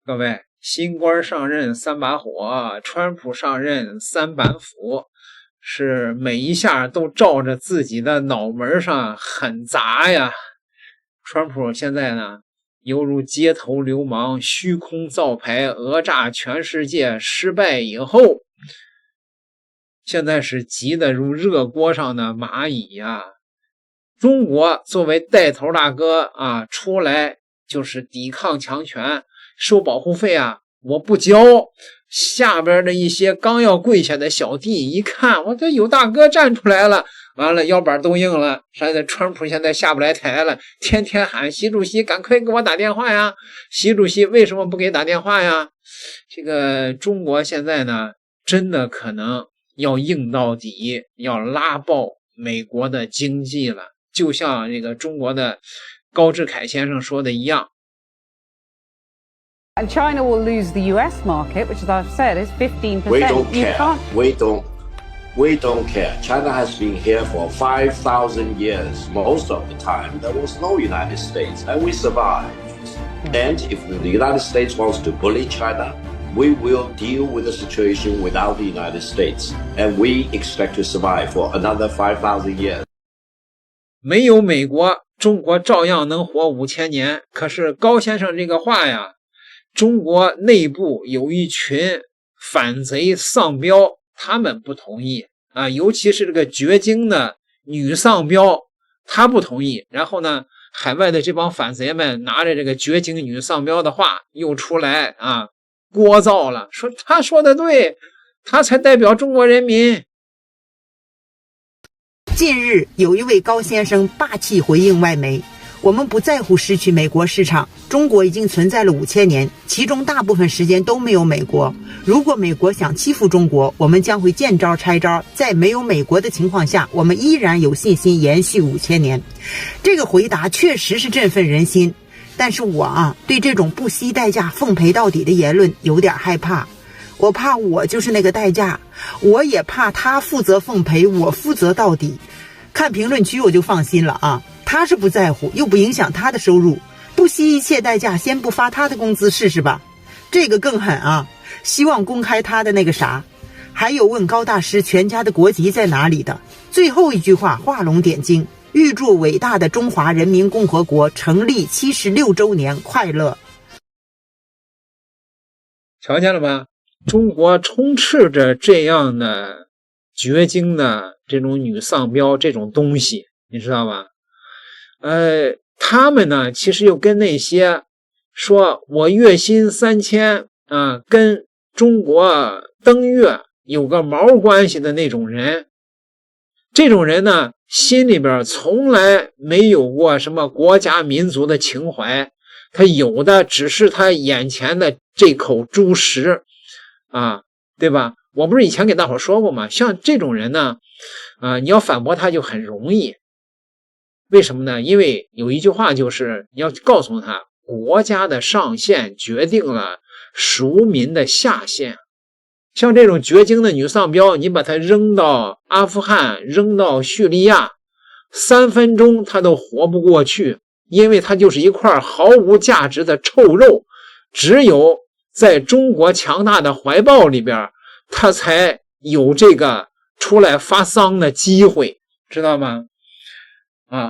各位，新官上任三把火，川普上任三板斧，是每一下都照着自己的脑门上狠砸呀。川普现在呢，犹如街头流氓，虚空造牌，讹诈全世界，失败以后，现在是急得如热锅上的蚂蚁呀。中国作为带头大哥啊，出来就是抵抗强权，收保护费啊，我不交。下边的一些刚要跪下的小弟一看，我这有大哥站出来了，完了腰板都硬了。现在川普现在下不来台了，天天喊习主席赶快给我打电话呀，习主席为什么不给打电话呀？这个中国现在呢，真的可能要硬到底，要拉爆美国的经济了，就像这个中国的高志凯先生说的一样。And China will lose the US market, which, as I've said, is 15%. We don't care. We don't care. China has been here for 5,000 years. Most of the time, there was no United States, and we survived. And if the United States wants to bully China, we will deal with the situation without the United States, and we expect to survive for another 5,000 years. 没有美国，中国照样能活5000年。可是高先生这个话呀，中国内部有一群反贼丧彪，他们不同意啊，尤其是这个掘金的女丧彪，他不同意。然后呢，海外的这帮反贼们拿着这个掘金女丧彪的话又出来啊，聒噪了，说他说的对，他才代表中国人民。近日，有一位高先生霸气回应外媒，我们不在乎失去美国市场，中国已经存在了5000年，其中大部分时间都没有美国。如果美国想欺负中国，我们将会见招拆招，在没有美国的情况下，我们依然有信心延续5000年。这个回答确实是振奋人心，但是我对这种不惜代价奉陪到底的言论有点害怕。我怕我就是那个代价，我也怕他负责奉陪，我负责到底。看评论区我就放心了啊，他是不在乎，又不影响他的收入，不惜一切代价先不发他的工资试试吧。这个更狠啊，希望公开他的那个啥。还有问高大师全家的国籍在哪里的。最后一句话画龙点睛，预祝伟大的中华人民共和国成立76周年快乐。瞧见了吗？中国充斥着这样的掘金的这种女丧彪这种东西，你知道吧？他们呢其实又跟那些说我月薪3000啊，跟中国登月有个毛关系的那种人，这种人呢心里边从来没有过什么国家民族的情怀，他有的只是他眼前的这口猪食啊，对吧？我不是以前给大伙说过吗？像这种人呢，你要反驳他就很容易。为什么呢？因为有一句话就是你要告诉他，国家的上限决定了庶民的下限。像这种掘金的女丧彪，你把她扔到阿富汗，扔到叙利亚，3分钟她都活不过去，因为她就是一块毫无价值的臭肉，只有在中国强大的怀抱里边，他才有这个出来发丧的机会，知道吗？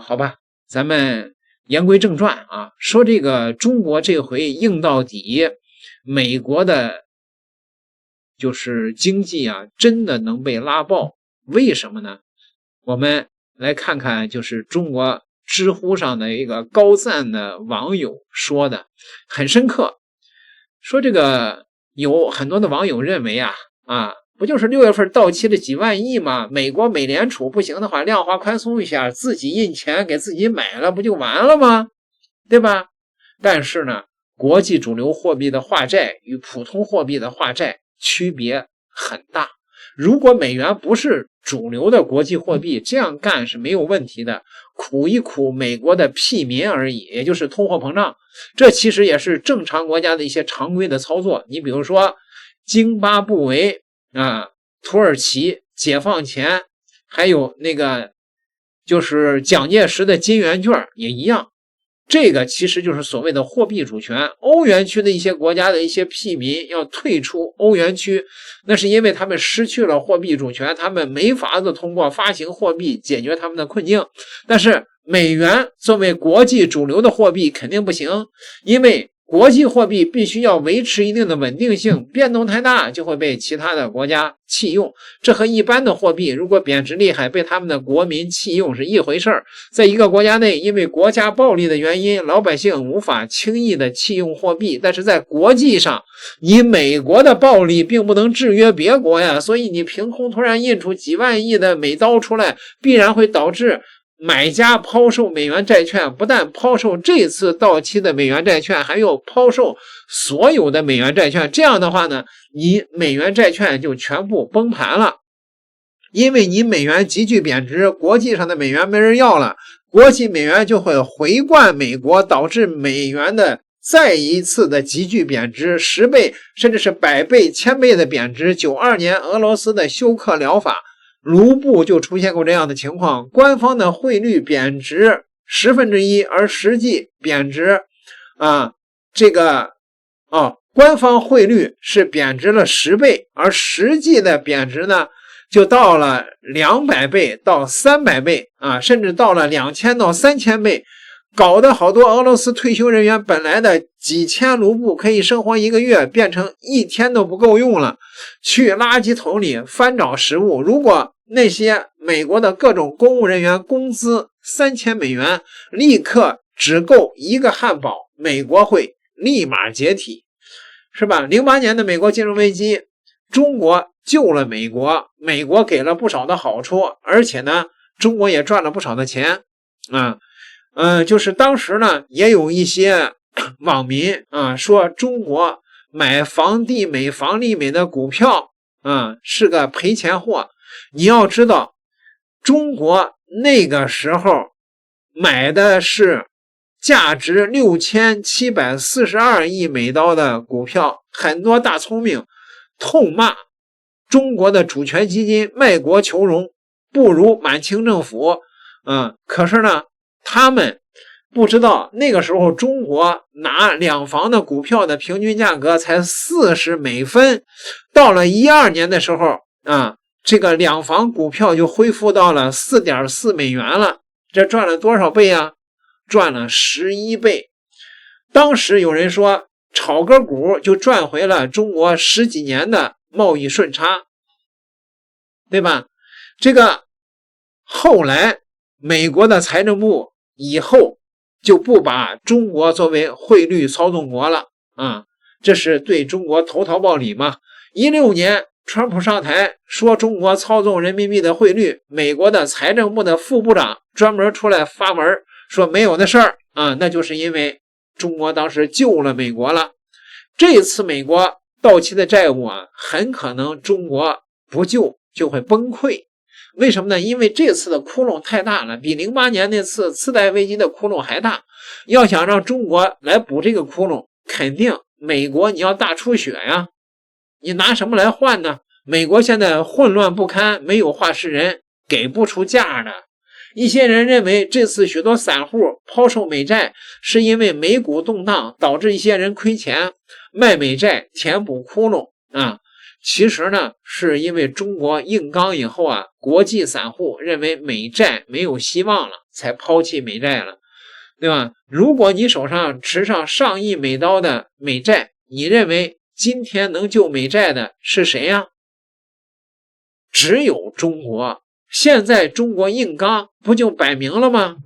好吧，咱们言归正传啊，说这个中国这回硬到底，美国的就是经济啊，真的能被拉爆，为什么呢？我们来看看，就是中国知乎上的一个高赞的网友说的，很深刻。说这个有很多的网友认为不就是6月份到期的几万亿吗？美国美联储不行的话量化宽松一下，自己印钱给自己买了不就完了吗？对吧？但是呢，国际主流货币的化债与普通货币的化债区别很大。如果美元不是主流的国际货币，这样干是没有问题的，苦一苦美国的屁民而已，也就是通货膨胀。这其实也是正常国家的一些常规的操作。你比如说津巴布韦土耳其解放前，还有那个就是蒋介石的金圆券也一样这个其实就是所谓的货币主权。欧元区的一些国家的一些屁民要退出欧元区，那是因为他们失去了货币主权，他们没法子通过发行货币解决他们的困境。但是美元作为国际主流的货币肯定不行，因为国际货币必须要维持一定的稳定性，变动太大就会被其他的国家弃用。这和一般的货币如果贬值厉害被他们的国民弃用是一回事儿。在一个国家内，因为国家暴力的原因，老百姓无法轻易的弃用货币，但是在国际上，你美国的暴力并不能制约别国呀，所以你凭空突然印出几万亿的美刀出来，必然会导致买家抛售美元债券，不但抛售这次到期的美元债券，还有抛售所有的美元债券。这样的话呢，你美元债券就全部崩盘了，因为你美元急剧贬值，国际上的美元没人要了，国际美元就会回灌美国，导致美元的再一次的急剧贬值，10倍甚至是100倍、1000倍的贬值。92年俄罗斯的休克疗法，卢布就出现过这样的情况，官方的汇率贬值1/10，而实际贬值官方汇率是贬值了10倍，而实际的贬值呢就到了200倍到300倍甚至到了2000到3000倍，搞得好多俄罗斯退休人员本来的几千卢布可以生活1个月，变成1天都不够用了，去垃圾桶里翻找食物。如果那些美国的各种公务人员工资3000美元，立刻只够1个汉堡，美国会立马解体，是吧？08年的美国金融危机，中国救了美国，美国给了不少的好处，而且呢，中国也赚了不少的钱就是当时呢，也有一些网民说中国买房地美、房利美的股票是个赔钱货。你要知道，中国那个时候买的是价值6742亿美刀的股票，很多大聪明痛骂中国的主权基金卖国求荣，不如满清政府可是呢，他们不知道那个时候中国拿两房的股票的平均价格才40美分，到了12年的时候这个两房股票就恢复到了 4.4 美元了，这赚了多少倍啊？赚了11倍。当时有人说炒个股就赚回了中国10几年的贸易顺差，对吧？这个后来美国的财政部以后就不把中国作为汇率操纵国了这是对中国投桃报李嘛。16年川普上台说中国操纵人民币的汇率，美国的财政部的副部长专门出来发文说没有的事儿那就是因为中国当时救了美国了。这次美国到期的债务很可能中国不救就会崩溃。为什么呢？因为这次的窟窿太大了，比08年那次次贷危机的窟窿还大。要想让中国来补这个窟窿，肯定美国你要大出血呀，你拿什么来换呢？美国现在混乱不堪，没有话事人，给不出价的。一些人认为这次许多散户抛售美债是因为美股动荡导致一些人亏钱，卖美债填补窟窿其实呢是因为中国硬刚以后国际散户认为美债没有希望了，才抛弃美债了，对吧？如果你手上持上上亿美刀的美债，你认为今天能救美债的是谁呀？只有中国。现在中国硬刚不就摆明了吗？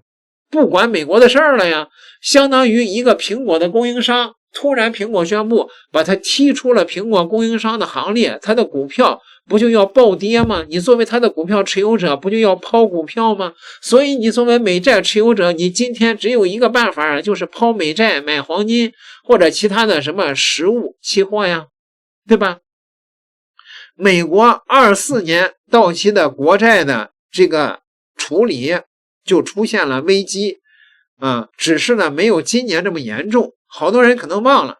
不管美国的事儿了呀，相当于一个苹果的供应商，突然苹果宣布把它踢出了苹果供应商的行列，它的股票不就要暴跌吗？你作为它的股票持有者不就要抛股票吗？所以你作为美债持有者，你今天只有一个办法，就是抛美债买黄金或者其他的什么实物期货呀，对吧？美国24年到期的国债的这个处理就出现了危机只是呢没有今年这么严重。好多人可能忘了，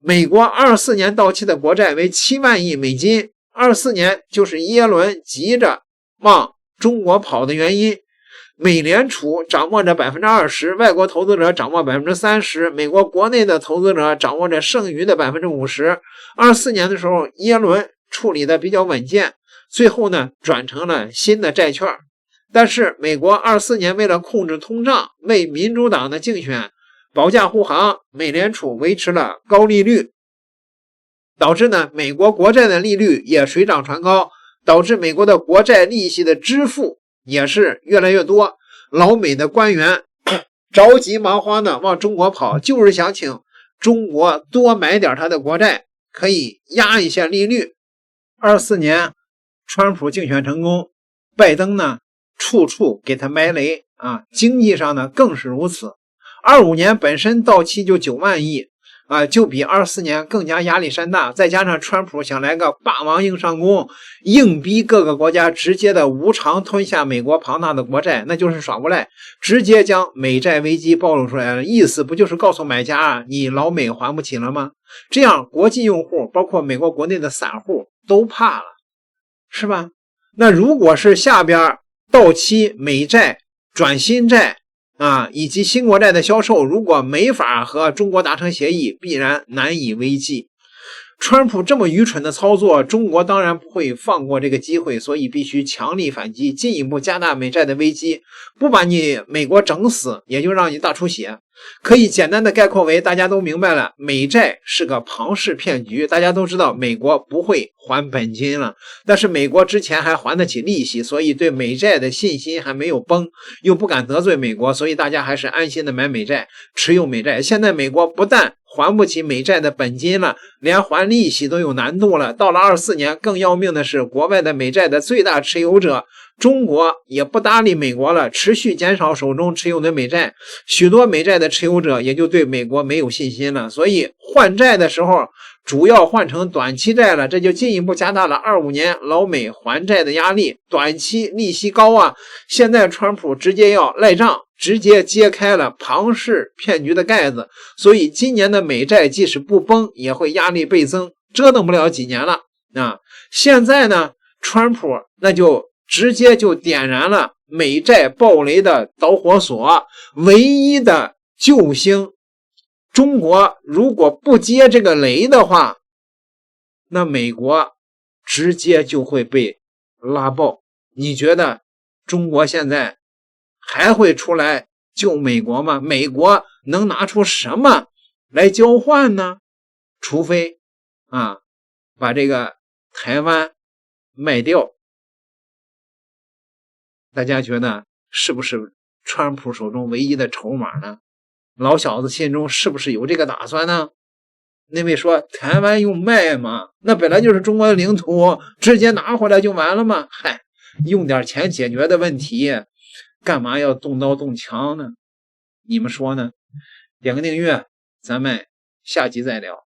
美国24年到期的国债为7万亿美金，24年就是耶伦急着往中国跑的原因。美联储掌握着 20%， 外国投资者掌握 30%， 美国国内的投资者掌握着剩余的 50%。 24年的时候，耶伦处理的比较稳健，最后呢转成了新的债券。但是美国24年为了控制通胀，为民主党的竞选保驾护航，美联储维持了高利率，导致呢美国国债的利率也水涨船高，导致美国的国债利息的支付也是越来越多。老美的官员着急忙慌的往中国跑，就是想请中国多买点他的国债，可以压一下利率。24年川普竞选成功，拜登呢处处给他埋雷啊，经济上呢更是如此。25年本身到期就9万亿啊，就比24年更加压力山大，再加上川普想来个霸王硬上弓，硬逼各个国家直接的无偿吞下美国庞大的国债，那就是耍无赖，直接将美债危机暴露出来了。意思不就是告诉买家，你老美还不起了吗？这样国际用户包括美国国内的散户都怕了，是吧？那如果是下边到期美债转新债啊，以及新国债的销售，如果没法和中国达成协议，必然难以为继。川普这么愚蠢的操作，中国当然不会放过这个机会，所以必须强力反击，进一步加大美债的危机，不把你美国整死，也就让你大出血。可以简单的概括为，大家都明白了，美债是个庞氏骗局。大家都知道美国不会还本金了，但是美国之前还还得起利息，所以对美债的信心还没有崩，又不敢得罪美国，所以大家还是安心的买美债，持有美债。现在美国不但还不起美债的本金了，连还利息都有难度了。到了24年，更要命的是，国外的美债的最大持有者中国也不搭理美国了，持续减少手中持有的美债，许多美债的持有者也就对美国没有信心了，所以换债的时候主要换成短期债了，这就进一步加大了25年老美还债的压力。短期利息高啊，现在川普直接要赖账，直接揭开了庞氏骗局的盖子，所以今年的美债即使不崩，也会压力倍增，折腾不了几年了啊！现在呢，川普那就直接就点燃了美债暴雷的导火索，唯一的救星。中国如果不接这个雷的话，那美国直接就会被拉爆。你觉得中国现在还会出来救美国吗？美国能拿出什么来交换呢？除非把这个台湾卖掉。大家觉得是不是川普手中唯一的筹码呢？老小子心中是不是有这个打算呢？那位说台湾用卖吗？那本来就是中国的领土，直接拿回来就完了吗？嗨，用点钱解决的问题，干嘛要动刀动枪呢？你们说呢？点个订阅，咱们下集再聊。